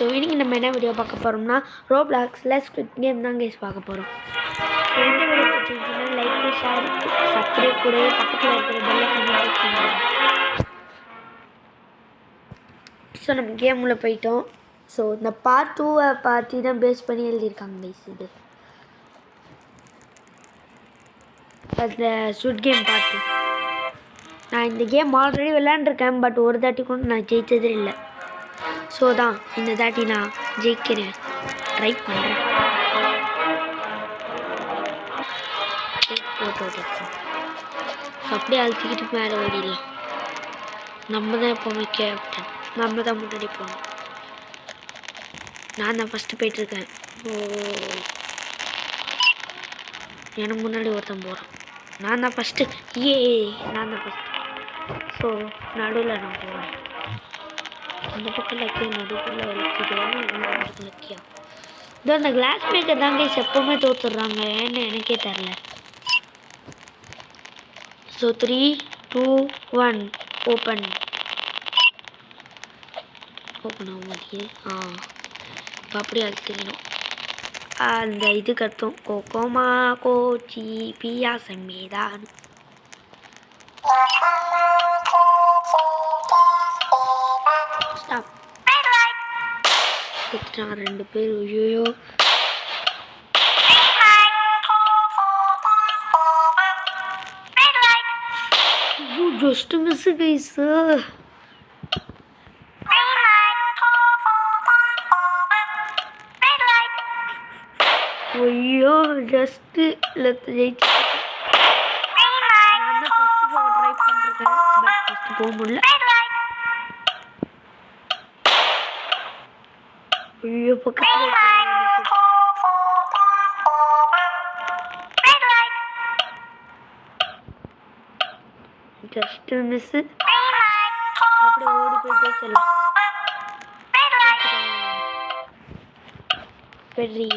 So இன்னைக்கு நம்ம என்ன வீடியோ பார்க்க போகிறோம்னா ரோப்ளாக்ஸில் ஸ்குவிட் கேம் தான் கைஸ் பார்க்க போகிறோம். ஸோ இந்த வீடியோ பிடிச்சிருந்துச்சுன்னா லைக் ஷேர் சப்ஸ்கிரைப் கூட பக்கத்தில் இருக்கிற பெல்லை கிளிக் பண்ணுங்க. ஸோ நம்ம கேமில் போயிட்டோம். ஸோ இந்த பார்ட் 2 பார்ட்டி தான் பேஸ் பண்ணி எழுதியிருக்காங்க கைஸ். இது அந்த ஸ்குவிட் கேம் பார்த்து நான் இந்த கேம் ஆல்ரெடி விளையாண்டுருக்கேன், பட் ஒரு தாட்டி கூட நான் ஜெயித்ததே இல்லை. ஸோ தான் இந்த தாட்டி நான் ஜெயிக்கிறேன், ட்ரை பண்ணுறேன். ஃபோட்டோ எடுக்கிறேன். அப்படியே அழுத்திக்கிட்டு மேலே ஓடிடலாம். நம்ம தான் எப்போவுமே கேப்டன், நம்ம தான் முன்னாடி போகணும். நான் தான் ஃபஸ்ட்டு போயிட்டுருக்கேன். எனக்கு முன்னாடி ஒருத்தன் போகிறான். நான் தான் ஃபஸ்ட்டு. நான் தான் ஃபஸ்ட்டு. ஸோ நடுவில் நான் போவேன். அந்த பக்கம் லக்கியா, நடுவில் லக்கிடுவாங்க, இந்த பக்கத்தில் லக்கியா. இதோ அந்த கிளாஸ் மேக்கர் தாங்க எப்போவுமே தோத்துடுறாங்க, ஏன்னு எனக்கே தெரில. ஸோ 3, 2, 1 ஓப்பன் ஆக மாட்டேங்குது. இப்போ அப்படியே அழுத்திக்கணும். அந்த இது கட்டும் கோகோமா கோச்சி பியா சம்மேதான். ஸ்டாப். செத்துட்டான் 2 பேர். ஐயோ ஜஸ்ட் மிஸ் கைஸ். ஐயோ ஜஸ்ட் ஜெயிச்சு நான் தான் ஃபஸ்ட்டு போக ட்ரை பண்ணிருக்கேன், பட் ஃபஸ்ட்டு போக முடியல. ஐயோ பக்கத்தில் ஜஸ்ட் மிஸ். அப்படியே ஓடி போயிட்டே செல்லும். பெரி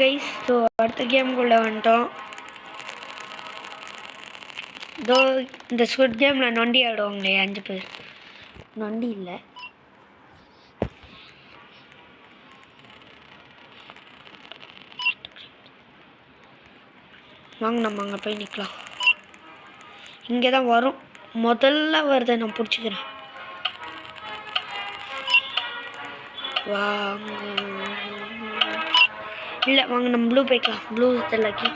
கைஸ். ஸோ அடுத்த கேமுக்குள்ளே வந்துட்டோம். இதோ இந்த ஸ்குவிட் கேமில் நொண்டி ஆடுவாங்களே 5 பேர். நொண்டி இல்லை, வாங்க நம்ம அங்கே போய் நிற்கலாம். இங்கே தான் வரும், முதல்ல வருதை நான் பிடிச்சிக்கிறேன். வாங்க. இல்லை வாங்க நம்ம ப்ளூ போய்க்கலாம். Blue lucky.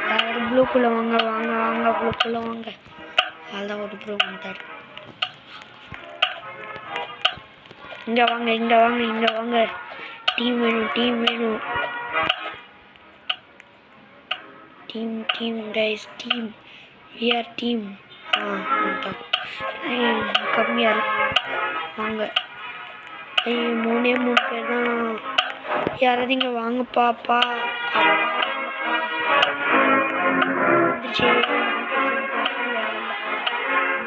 யாரும் ப்ளூக்குள்ளே வாங்க வாங்க வாங்க ப்ளூக்குள்ளே வாங்க. அதுதான் ஒரு ப்ளூ வந்துட்டார். இங்கே வாங்க இங்கே வாங்க இங்கே வாங்க. டீம் வேணும் டீம் வேணும். Team guys team. We are team. கம்மியாக வாங்க. 3 பேர் தான். யாராவது இங்கே வாங்க பாப்பா.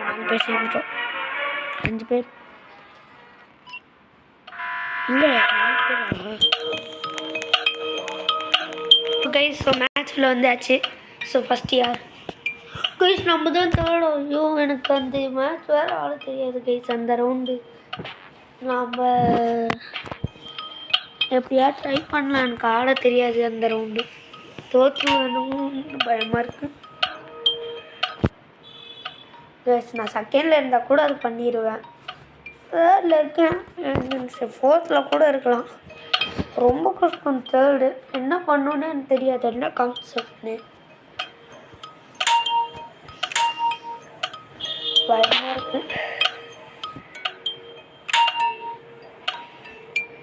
4 பேர் சேர்ந்துட்டோம். 5 பேர் இல்லை 4 பேரா கைஸ். ஸோ மேட்ச்சில் வந்தாச்சு. ஸோ ஃபஸ்ட்டு யார் கைஸ்? நம்ம தான் தேர்டும். ஐயோ எனக்கு அந்த மேட்ச் வேறு ஆட தெரியாது கைஸ். அந்த ரவுண்டு நாம் எப்படியா ட்ரை பண்ணலாம், எனக்கு ஆட தெரியாது அந்த ரவுண்டு. தோற்றுன்னு பயமாக இருக்கு கைஸ். நான் செகண்டில் இருந்தால் கூட அது பண்ணிடுவேன். தேர்டில் இருக்கேன், 4th கூட இருக்கலாம். ரொம்ப கஷ்டம் தேர்டு. என்ன பண்ணணுன்னு எனக்கு தெரியாது, என்ன கான்செப்ட்னு பயமாக இருக்கு.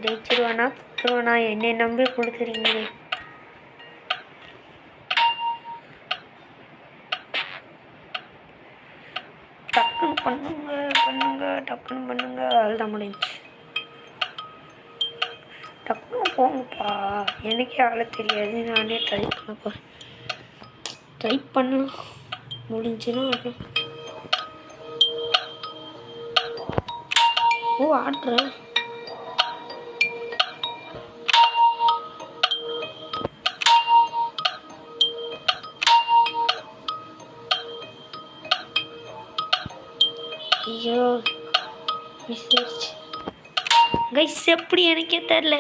ஜெயிச்சிருவானா தோற்றுவானா என்னை நம்பி கொடுக்குறீங்களே. டக்குன்னு பண்ணுங்க டக்குன்னு பண்ணுங்க. அதுதான் முடிஞ்சு. டக்குன்னு போங்கப்பா, எனக்கே ஆள தெரியாது. நானே ட்ரை பண்ணலாம். முடிஞ்சுன்னா ஆடுறேன். ஐயோ மிஸ் கைஸ் எப்படி எனக்கே தெரில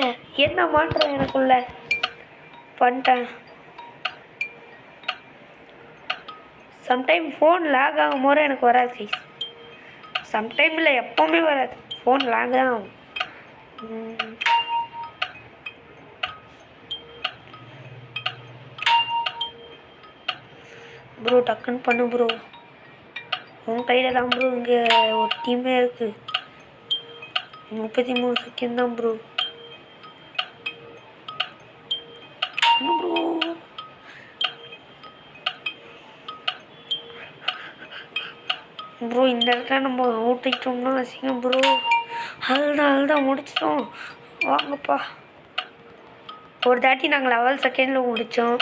என்ன மாற்றம் எனக்குள்ள பண்ணிட்டேன். சம்டைம் ஃபோன் லேக் ஆகும் போது எனக்கு வராது கைஸ். சம்டைம் இல்லை எப்போவுமே வராது, ஃபோன் லேக் தான் ஆகும். ப்ரோ டக்குன்னு பண்ணு ப்ரோ, உன் கையில் தான் ப்ரோ இங்கே ஒரு டீமே இருக்குது. 33 செகண்ட் தான் ப்ரோ. ப்ரோ ப்ரோ இந்த இடத்துல நம்ம ஊட்டிட்டோம்னா அசிங்கம் ப்ரோ. அதுதான் முடிச்சிட்டோம். வாங்கப்பா. ஒரு தாட்டி நாங்கள் 11 செகண்டில் முடித்தோம்.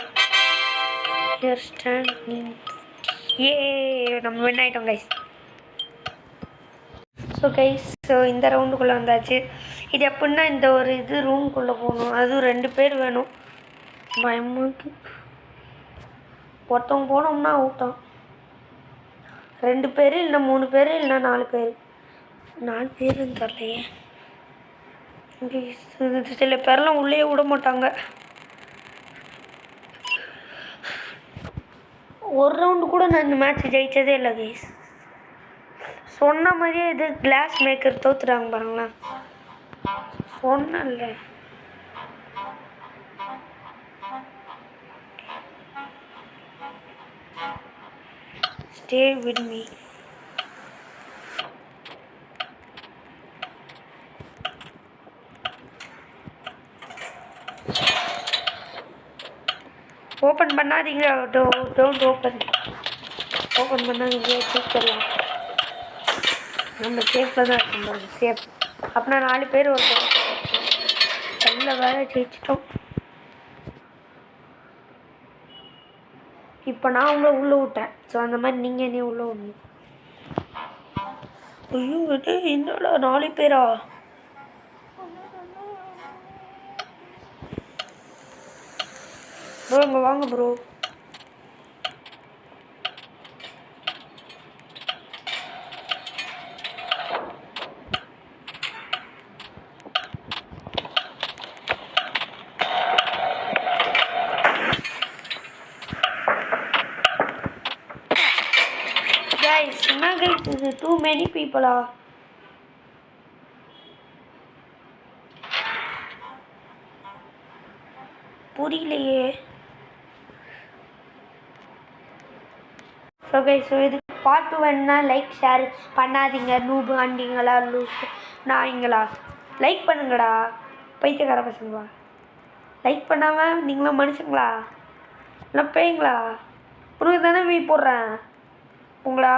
ஏ நம்ம வின் ஆகிட்டோம் கைஸ். ஸோ கைஸ், ஸோ இந்த ரவுண்டுக்குள்ளே வந்தாச்சு. இது எப்படின்னா இந்த ஒரு ரூம்குள்ளே போகணும், அதுவும் 2 பேர் வேணும். பயமாக்கு ஒருத்தவங்க போனோம்னா அவுட்டான். 2 பேர் இல்லைனா 3 பேர் இல்லைனா 4 பேர். 4 பேருன்னு தரலையே. சில பேரெலாம் உள்ளே விட மாட்டாங்க. ஒரு ரவுண்டு கூட நான் இந்த மேட்ச் ஜெயித்ததே இல்லை கைஸ். சொன்ன மாதிரியே இது கிளாஸ் மேக்கர் தோத்துறாங்க பாருங்களேன். சொன்னல stay with me. ஓப்பன் பண்ணாதீங்க. டோன்ட் ஓப்பன் பண்ணாதீங்க. தூக்கலாம். நம்ம சேஃபில் தான் இருக்கோம். சேஃப் அப்படின்னா 4 பேர் ஒரு நல்ல வேலை ஜெயிச்சிட்டோம். இப்போ நான் உங்களை உள்ளே விட்டேன். ஸோ அந்த மாதிரி நீங்கள் என்ன உள்ளே விடணும். ஐயோ என்னடா 4 பேரா? ப்ரோ இங்கே வாங்க ப்ரோ. Guys, என்ன guys இது? Too many people ஆ? புரியலையே. ஸோ கைஸ், ஸோ இதுக்கு பார்ட் வேணுன்னா லைக் ஷேர் பண்ணாதீங்க. நூபு ஆண்டிங்களா லூஸ் நாய்ங்களா, லைக் பண்ணுங்கடா பைத்தியக்கார பசங்களா. லைக் பண்ணாமல் நீங்களாம் மனுஷங்களா இல்லை பேய்ங்களா? உனக்கு தானே போடுறேன் உங்களா.